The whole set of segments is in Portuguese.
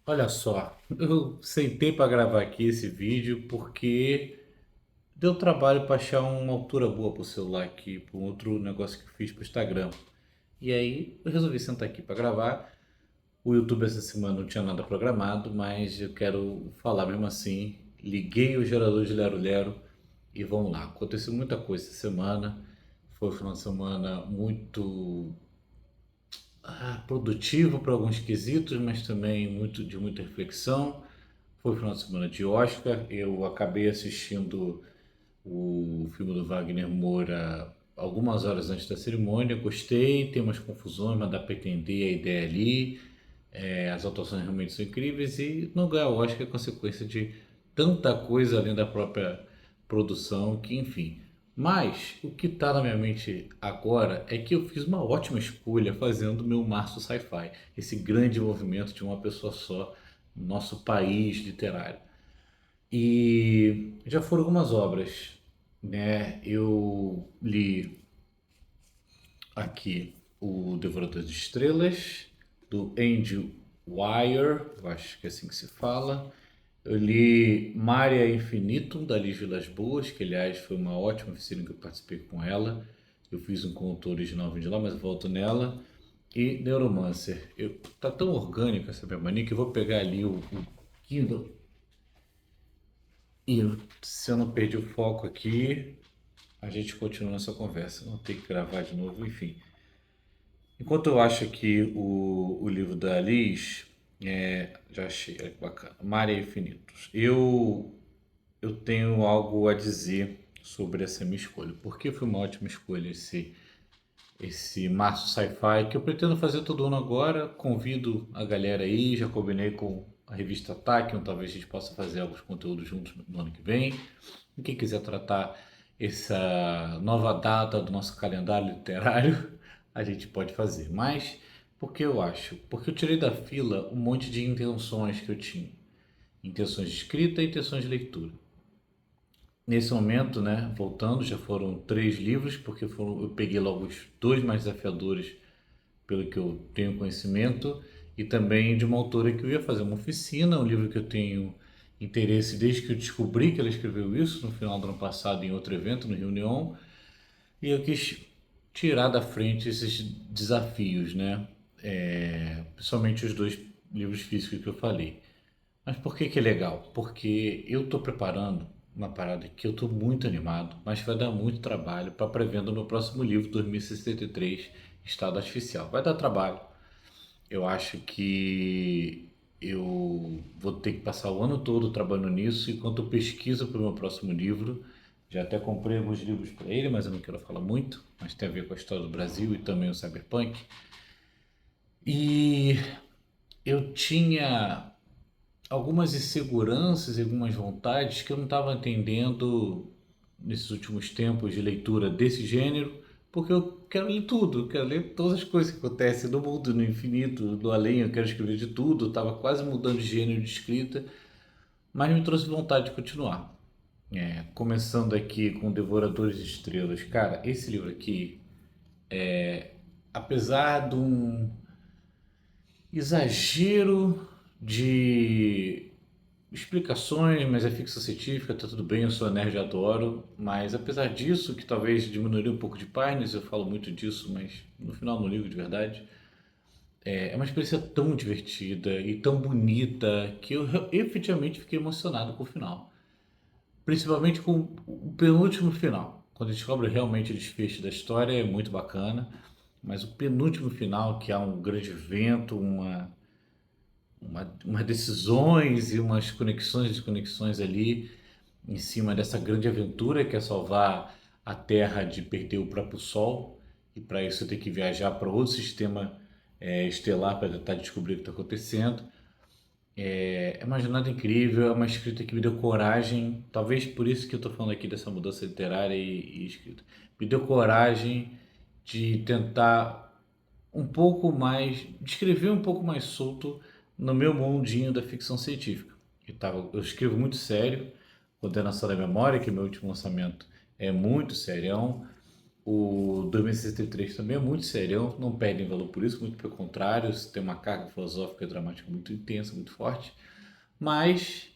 Olha só, eu sentei para gravar aqui esse vídeo porque deu trabalho para achar uma altura boa para o celular aqui, para um outro negócio que eu fiz para o Instagram. E aí eu resolvi sentar aqui para gravar. O YouTube essa semana não tinha nada programado, mas eu quero falar mesmo assim. Liguei o gerador de Lero Lero e vamos lá. Aconteceu muita coisa essa semana. Foi um final de semana muito produtivo para alguns quesitos, mas também de muita reflexão. Foi o final de semana de Oscar. Eu acabei assistindo o filme do Wagner Moura algumas horas antes da cerimônia. Gostei, tem umas confusões, mas dá para entender a ideia ali. As atuações realmente são incríveis e não ganhar o Oscar é consequência de tanta coisa além da própria produção que, enfim. Mas o que está na minha mente agora é que eu fiz uma ótima escolha fazendo meu Março Sci-Fi, esse grande movimento de uma pessoa só no nosso país literário. E já foram algumas obras, né? Eu li aqui o Devorador de Estrelas, do Andy Weir, eu acho que é assim que se fala. Eu li Maria Infinitum, da Liz Vilas Boas, que aliás foi uma ótima oficina que eu participei com ela. Eu fiz um conto original vindo de lá, mas volto nela. E Neuromancer. Tá tão orgânico essa minha mania que eu vou pegar ali o Kindle. E se eu não perdi o foco aqui, a gente continua nossa conversa. Não tem que gravar de novo, enfim. Enquanto eu acho aqui o livro da Liz, já achei, olha que bacana. Mar e Infinitos. Eu tenho algo a dizer sobre essa minha escolha. Por que foi uma ótima escolha esse março sci-fi que eu pretendo fazer todo ano agora? Convido a galera aí, já combinei com a revista Ataque, talvez a gente possa fazer alguns conteúdos juntos no ano que vem. E quem quiser tratar essa nova data do nosso calendário literário, a gente pode fazer. Mas por que eu acho? Porque eu tirei da fila um monte de intenções que eu tinha. Intenções de escrita e intenções de leitura. Nesse momento, né, voltando, já foram 3 livros, porque eu peguei logo os dois mais desafiadores, pelo que eu tenho conhecimento, e também de uma autora que eu ia fazer uma oficina, um livro que eu tenho interesse desde que eu descobri que ela escreveu isso, no final do ano passado, em outro evento, no Reunião, e eu quis tirar da frente esses desafios, né? Principalmente os 2 livros físicos que eu falei. Mas por que que é legal? Porque eu estou preparando uma parada que eu estou muito animado, mas vai dar muito trabalho para pré-venda no meu próximo livro, 2063, Estado Artificial. Vai dar trabalho. Eu acho que eu vou ter que passar o ano todo trabalhando nisso enquanto eu pesquiso para o meu próximo livro. Já até comprei alguns livros para ele, mas eu não quero falar muito, mas tem a ver com a história do Brasil e também o cyberpunk. E eu tinha algumas inseguranças e algumas vontades que eu não estava entendendo nesses últimos tempos de leitura desse gênero, porque eu quero ler tudo, eu quero ler todas as coisas que acontecem no mundo, no infinito, do além, eu quero escrever de tudo, eu estava quase mudando de gênero de escrita, mas me trouxe vontade de continuar. Começando aqui com Devoradores de Estrelas. Cara, esse livro aqui, apesar de um exagero de explicações, mas é ficção científica, tá tudo bem, eu sou nerd, adoro, mas apesar disso, que talvez diminuiria um pouco de páginas, eu falo muito disso, mas no final não ligo de verdade, é uma experiência tão divertida e tão bonita que eu efetivamente fiquei emocionado com o final. Principalmente com o penúltimo final. Quando a gente descobre realmente o desfecho da história é muito bacana, mas o penúltimo final, que há um grande evento, umas decisões e umas conexões e desconexões ali em cima dessa grande aventura que é salvar a Terra de perder o próprio Sol. E para isso tem que viajar para outro sistema estelar para tentar descobrir o que está acontecendo. É uma jornada incrível, é uma escrita que me deu coragem, talvez por isso que eu estou falando aqui dessa mudança literária e escrita. Me deu coragem de tentar um pouco mais, de escrever um pouco mais solto no meu mundinho da ficção científica. Eu escrevo muito sério, Condenação da Memória, que é meu último lançamento é muito serião, O 2063 também é muito serião, não perde em valor por isso, muito pelo contrário, tem uma carga filosófica e dramática muito intensa, muito forte. Mas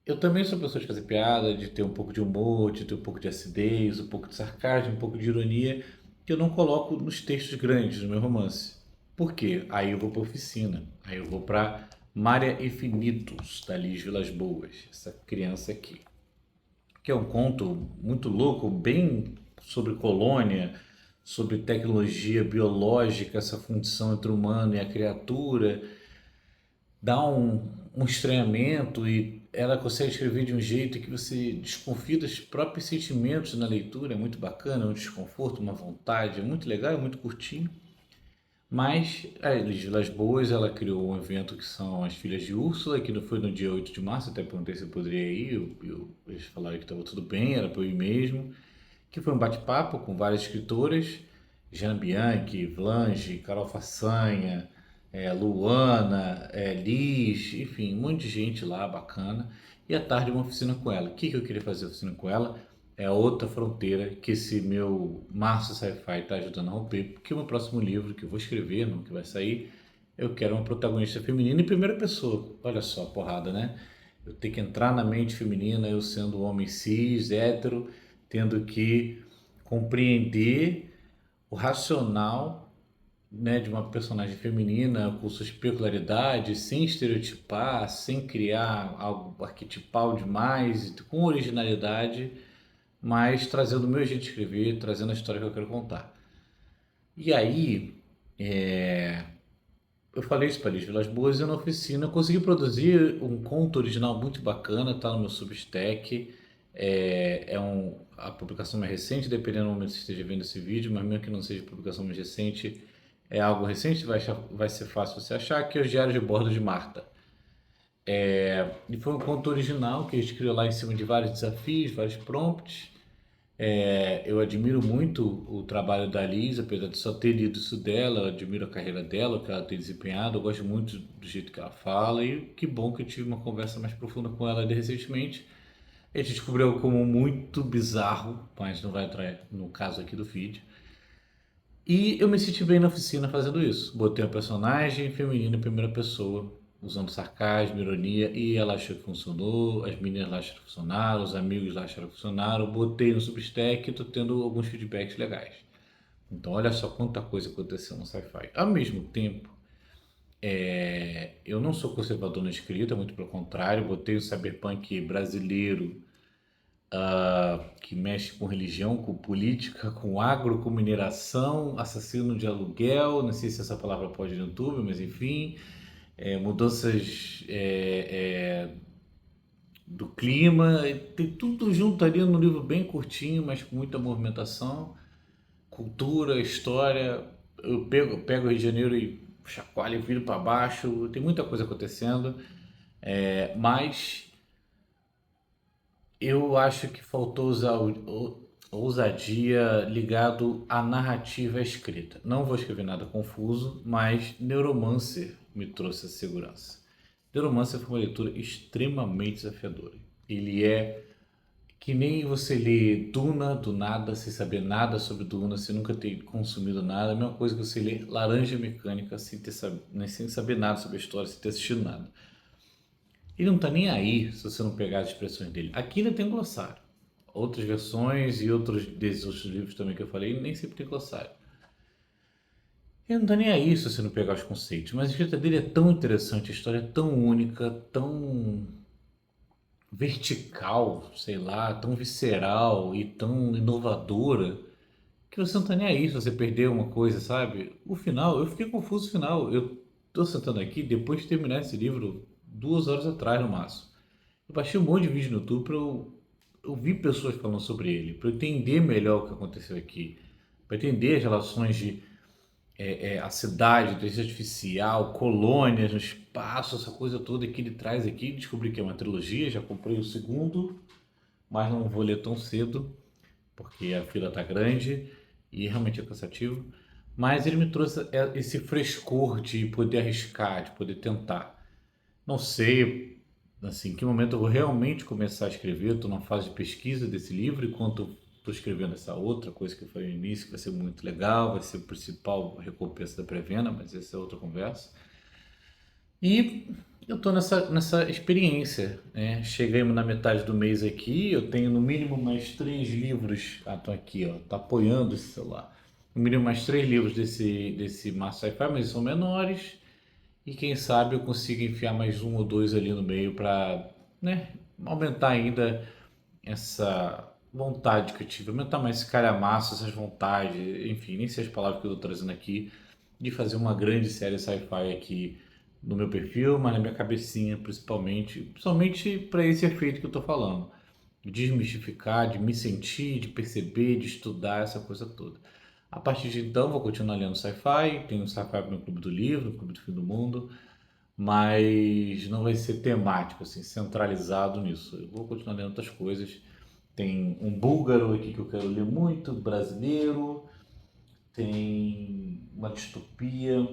eu também sou pessoa de fazer piada, de ter um pouco de humor, de ter um pouco de acidez, um pouco de sarcasmo, um pouco de ironia, que eu não coloco nos textos grandes do meu romance. Por quê? Aí eu vou para oficina, aí eu vou para Mária Infinitos, da Liz Vilas Boas, essa criança aqui. Que é um conto muito louco, bem sobre colônia, sobre tecnologia biológica, essa função entre o humano e a criatura, dá um estranhamento e ela consegue escrever de um jeito que você desconfia dos próprios sentimentos na leitura, é muito bacana, um desconforto, uma vontade, é muito legal, é muito curtinho. Mas a Elis Vilas Boas, ela criou um evento que são as Filhas de Úrsula, que não foi no dia 8 de março, até perguntei se eu poderia ir, eles falaram que estava tudo bem, era para eu ir mesmo, que foi um bate-papo com várias escritoras, Jean Bianchi, Vlange, Carol Façanha, Luana, Liz, enfim, um monte de gente lá bacana. E à tarde uma oficina com ela. O que, que eu queria fazer oficina com ela? É a outra fronteira que esse meu Março Sci-Fi está ajudando a romper, porque o meu próximo livro que eu vou escrever, não que vai sair, eu quero uma protagonista feminina em primeira pessoa. Olha só a porrada, né? Eu tenho que entrar na mente feminina, eu sendo um homem cis, hétero, tendo que compreender o racional, né, de uma personagem feminina com suas peculiaridades, sem estereotipar, sem criar algo arquetipal demais, com originalidade, mas trazendo o meu jeito de escrever, trazendo a história que eu quero contar. E aí, eu falei isso para Liz Vilas Boas e na oficina eu consegui produzir um conto original muito bacana, tá no meu Substack. A publicação mais recente, dependendo do momento que você esteja vendo esse vídeo, mas mesmo que não seja publicação mais recente, é algo recente, vai ser fácil você achar, que é o Diário de Bordo de Marta. E foi um conto original que a gente criou lá em cima de vários desafios, vários prompts. Eu admiro muito o trabalho da Liz, apesar de só ter lido isso dela, eu admiro a carreira dela, o que ela tem desempenhado, eu gosto muito do jeito que ela fala e que bom que eu tive uma conversa mais profunda com ela recentemente. A gente descobriu algo como muito bizarro, mas não vai entrar no caso aqui do feed. E eu me senti bem na oficina fazendo isso. Botei uma personagem feminina em primeira pessoa, usando sarcasmo, ironia, e ela achou que funcionou, as meninas lá acharam que funcionaram, os amigos lá acharam que funcionaram. Botei no Substack e tô tendo alguns feedbacks legais. Então olha só quanta coisa aconteceu no sci-fi. Ao mesmo tempo, eu não sou conservador na escrita, muito pelo contrário, botei o cyberpunk brasileiro que mexe com religião, com política, com agro, com mineração, assassino de aluguel, não sei se essa palavra pode ir no YouTube, mas enfim, mudanças do clima, tem tudo junto ali num livro bem curtinho, mas com muita movimentação, cultura, história. Eu pego o Rio de Janeiro e chacoalho e viro para baixo, tem muita coisa acontecendo, mas eu acho que faltou usar ousadia ligado à narrativa escrita. Não vou escrever nada confuso, mas Neuromancer me trouxe a segurança. Neuromancer foi uma leitura extremamente desafiadora. Ele é que nem você lê Duna do nada, sem saber nada sobre Duna, sem nunca ter consumido nada. A mesma coisa que você lê Laranja Mecânica sem saber nada sobre a história, sem ter assistido nada. Ele não tá nem aí se você não pegar as expressões dele. Aqui ainda tem glossário. Outras versões e outros desses outros livros também que eu falei, nem sempre tem glossário. Ele não tá nem aí se você não pegar os conceitos. Mas a escrita dele é tão interessante, a história é tão única, tão vertical, sei lá, tão visceral e tão inovadora, que você não tá nem aí se você perder uma coisa, sabe? O final, eu fiquei confuso no final. Eu tô sentando aqui, depois de terminar esse livro, 2 horas atrás no máximo. Eu baixei um monte de vídeo no YouTube para eu ouvir pessoas falando sobre ele, para eu entender melhor o que aconteceu aqui, para entender as relações de a cidade, inteligência artificial, colônias no espaço, essa coisa toda que ele traz aqui. Descobri que é uma trilogia, já comprei o segundo, mas não vou ler tão cedo, porque a fila tá grande e realmente é cansativo. Mas ele me trouxe esse frescor de poder arriscar, de poder tentar. Não sei, assim, em que momento eu vou realmente começar a escrever. Estou numa fase de pesquisa desse livro, enquanto estou escrevendo essa outra coisa que eu falei no início, que vai ser muito legal, vai ser o principal recompensa da pré-venda, mas essa é outra conversa. E eu estou nessa experiência, né? Chegamos na metade do mês aqui, eu tenho no mínimo mais 3 livros. Ah, estão aqui, ó, tá apoiando esse celular. No mínimo mais 3 livros desse Master Sci-Fi, mas eles são menores. E quem sabe eu consigo enfiar mais um ou dois ali no meio para, né, aumentar ainda essa vontade que eu tive, aumentar mais esse calhamaço, essas vontades, enfim, nem sei as palavras que eu estou trazendo aqui, de fazer uma grande série sci-fi aqui no meu perfil, mas na minha cabecinha principalmente, somente para esse efeito que eu estou falando, de desmistificar, de me sentir, de perceber, de estudar essa coisa toda. A partir de então, vou continuar lendo sci-fi, tenho sci-fi no Clube do Livro, no Clube do Fim do Mundo, mas não vai ser temático, assim, centralizado nisso. Eu vou continuar lendo outras coisas. Tem um búlgaro aqui que eu quero ler muito, brasileiro. Tem uma distopia,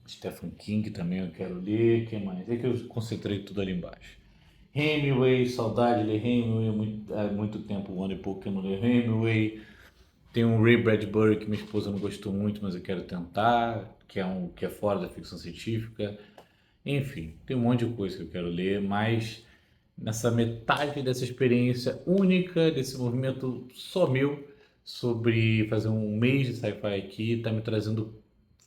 Stephen King também eu quero ler. Quem mais? É que eu concentrei tudo ali embaixo. Hemingway, saudade de ler Hemingway, há muito tempo, um ano e pouco que eu não leio Hemingway. Tem um Ray Bradbury que minha esposa não gostou muito, mas eu quero tentar, que é fora da ficção científica. Enfim, tem um monte de coisa que eu quero ler, mas nessa metade dessa experiência única, desse movimento só meu, sobre fazer um mês de sci-fi aqui, está me trazendo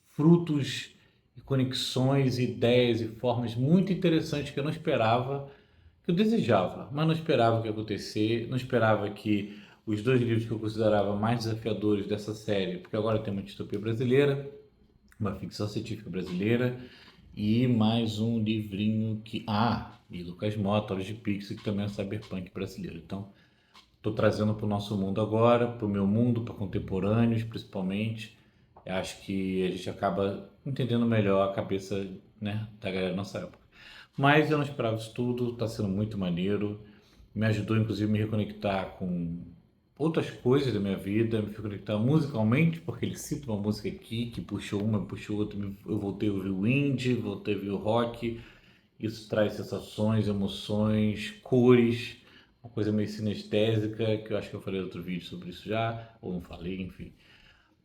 frutos e conexões, ideias e formas muito interessantes que eu não esperava, que eu desejava, mas não esperava que ia acontecer, não esperava que os 2 livros que eu considerava mais desafiadores dessa série, porque agora tem uma distopia brasileira, uma ficção científica brasileira, e mais um livrinho que. Ah, e Lucas Mota, Olhos de Pixel, que também é um cyberpunk brasileiro. Então, estou trazendo para o nosso mundo agora, para o meu mundo, para contemporâneos principalmente. Eu acho que a gente acaba entendendo melhor a cabeça, né, da galera da nossa época. Mas eu não esperava isso tudo, está sendo muito maneiro. Me ajudou, inclusive, a me reconectar com outras coisas da minha vida, me conectar musicalmente, porque ele cita uma música aqui que puxou uma, puxou outra, eu voltei a ouvir o indie, voltei a ouvir o rock. Isso traz sensações, emoções, cores, uma coisa meio sinestésica, que eu acho que eu falei em outro vídeo sobre isso já, ou não falei, enfim.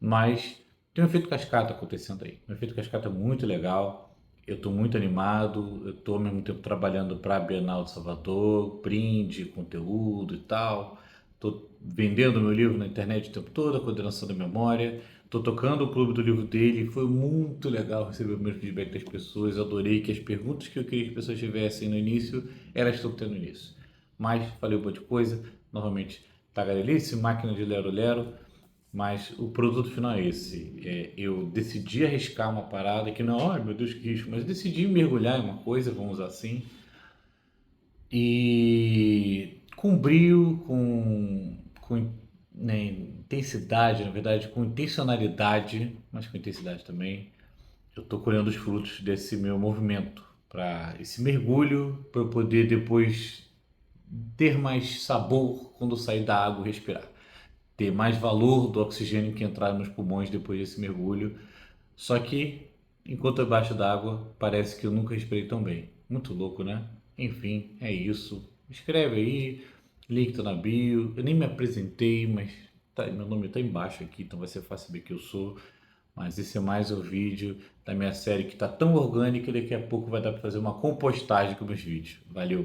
Mas tem um efeito cascata acontecendo aí. Um efeito cascata muito legal. Eu estou muito animado. Eu estou ao mesmo tempo trabalhando para a Bienal de Salvador, brinde, conteúdo e tal. Estou vendendo meu livro na internet o tempo todo, coordenação da memória. Estou tocando o clube do livro dele. Foi muito legal receber o meu feedback das pessoas. Eu adorei que as perguntas que eu queria que as pessoas tivessem no início, elas estão tendo início. Mas falei um monte de coisa. Novamente, tagarelice, máquina de lero-lero. Mas o produto final é esse. Eu decidi arriscar uma parada que não, ai meu Deus, que risco, mas decidi mergulhar em uma coisa, vamos usar assim, e com brio, com né, intensidade, na verdade, com intencionalidade, mas com intensidade também, eu estou colhendo os frutos desse meu movimento, para esse mergulho, para eu poder depois ter mais sabor quando sair da água e respirar, ter mais valor do oxigênio que entrar nos pulmões depois desse mergulho. Só que, enquanto abaixo d'água, parece que eu nunca respirei tão bem. Muito louco, né? Enfim, é isso. Escreve aí, link tá na bio. Eu nem me apresentei, mas meu nome tá embaixo aqui, então vai ser fácil saber quem eu sou. Mas esse é mais um vídeo da minha série que tá tão orgânica que daqui a pouco vai dar para fazer uma compostagem com meus vídeos. Valeu!